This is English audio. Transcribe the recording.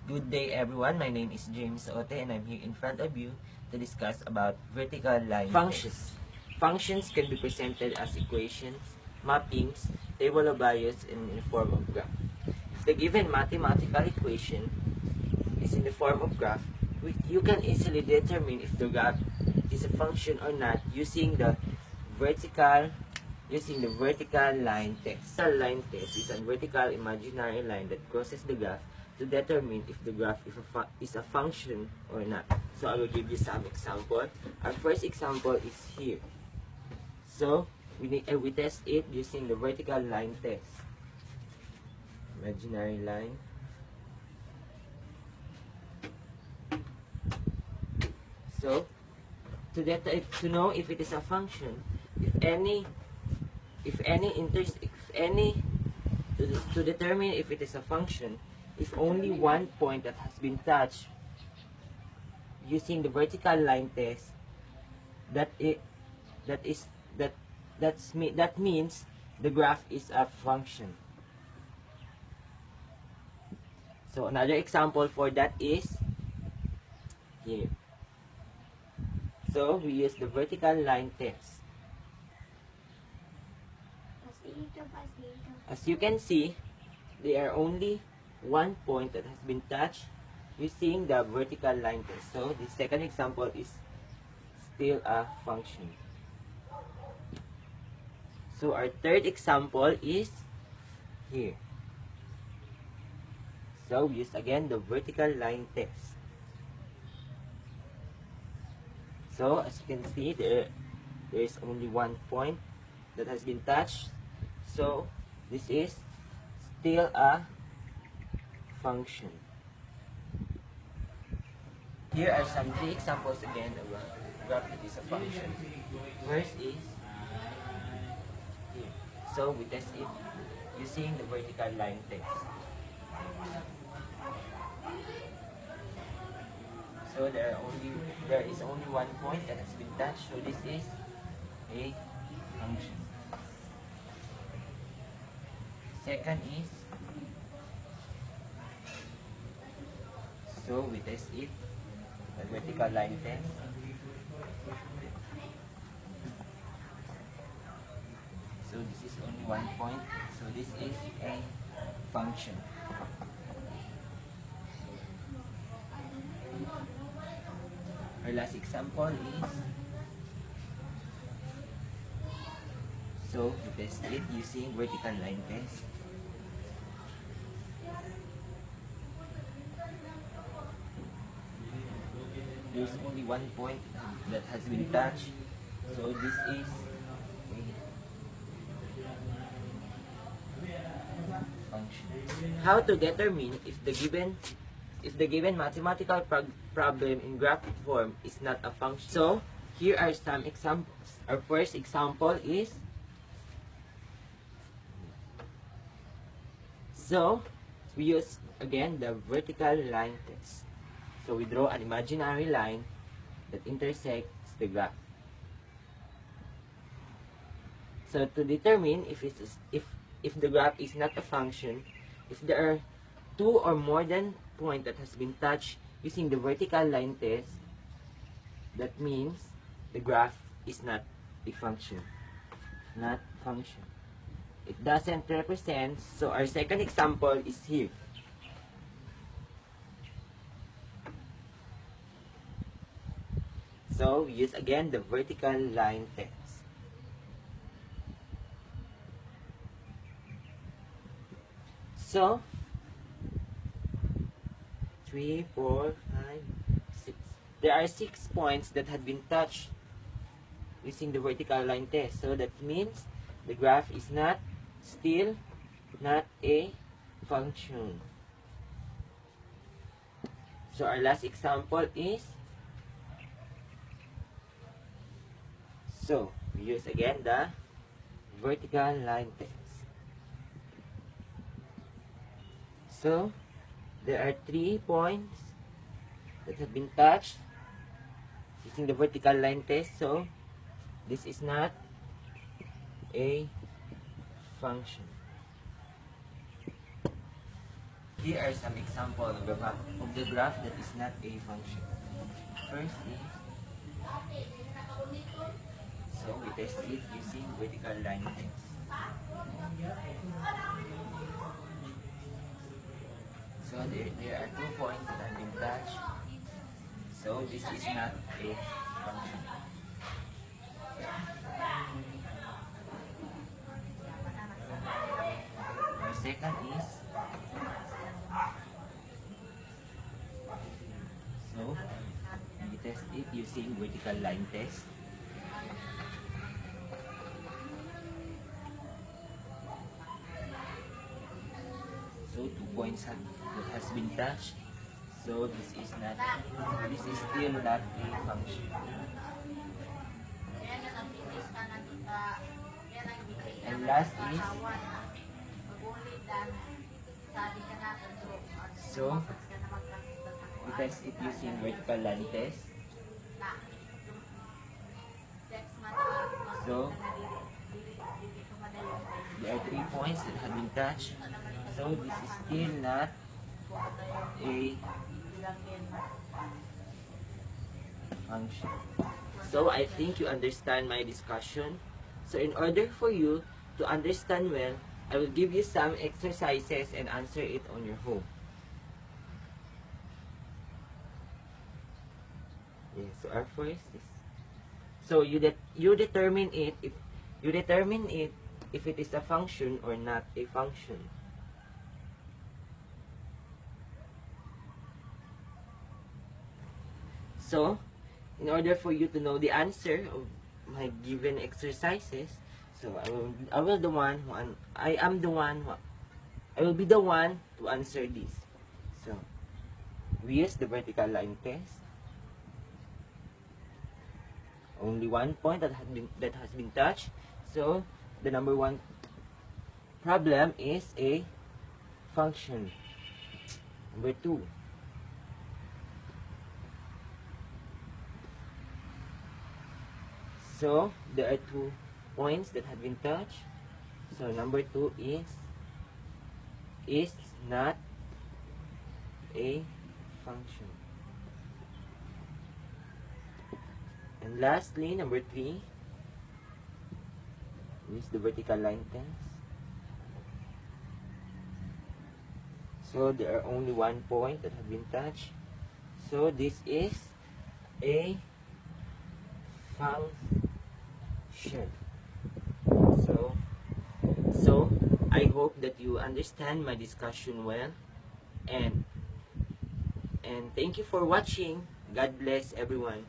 Good day everyone, my name is Jamesote and I'm here in front of you to discuss about vertical line functions. Functions can be presented as equations, mappings, table of values, and in the form of graph. If the given mathematical equation is in the form of graph, you can easily determine if the graph is a function or not using the vertical line test. The line test is a vertical imaginary line that crosses the graph to determine if the graph is a function or not. So I will give you some example. Our first example is here. So we test it using the vertical line test. Imaginary line. So to know if it is a function, to determine if it is a function, if only one point that has been touched using the vertical line test, that means the graph is a function. So another example for that is here. So we use the vertical line test. As you can see, there are only one point that has been touched using the vertical line test. So the second example is still a function. So our third example is here. So we use again the vertical line test. So as you can see, there is only one point that has been touched. So this is still a function. Here are some three examples again of a graph that is a function. First is here. So we test it using the vertical line test. So there is only one point that has been touched. So this is a function. Second is, so we test it, the vertical line test. So this is only one point, so this is a function. Our last example is, so we test it using vertical line test. There's only one point that has been touched, so this is a function. How to determine if the given mathematical problem in graphic form is not a function? So here are some examples. Our first example is, so we use again the vertical line test. So we draw an imaginary line that intersects the graph. So to determine if the graph is not a function, if there are two or more than point that has been touched using the vertical line test, that means the graph is not a function. Not function. It doesn't represent. So our second example is here. So we use again the vertical line test. So 3, 4, 5, 6. There are 6 points that had been touched using the vertical line test. So that means the graph is still not a function. So our last example is, so we use again the vertical line test. So there are 3 points that have been touched using the vertical line test. So this is not a function. here are some examples of the graph that is not a function. First is, so we test it using vertical line test. So there are 2 points that have been touched. So this is not a function. The second is, so we test it using vertical line test. So 2 points that has been touched. So this is still not a function. And last is, so we test it using vertical line test. So there are 3 points that have been touched. So this is still not a function. So I think you understand my discussion. So in order for you to understand well, I will give you some exercises and answer it on your home. Yes, so our first is, so you determine it if it is a function or not a function. So, in order for you to know the answer of my given exercises, so I will be the one to answer this. So, we use the vertical line test. Only 1 point that has been touched. So, the number 1 problem is a function. Number 2. So, there are 2 points that have been touched. So, number 2 is not a function. And lastly, number 3 is the vertical line test. So, there are only 1 point that have been touched. So, this is a function. So I hope that you understand my discussion well, and thank you for watching. God bless everyone.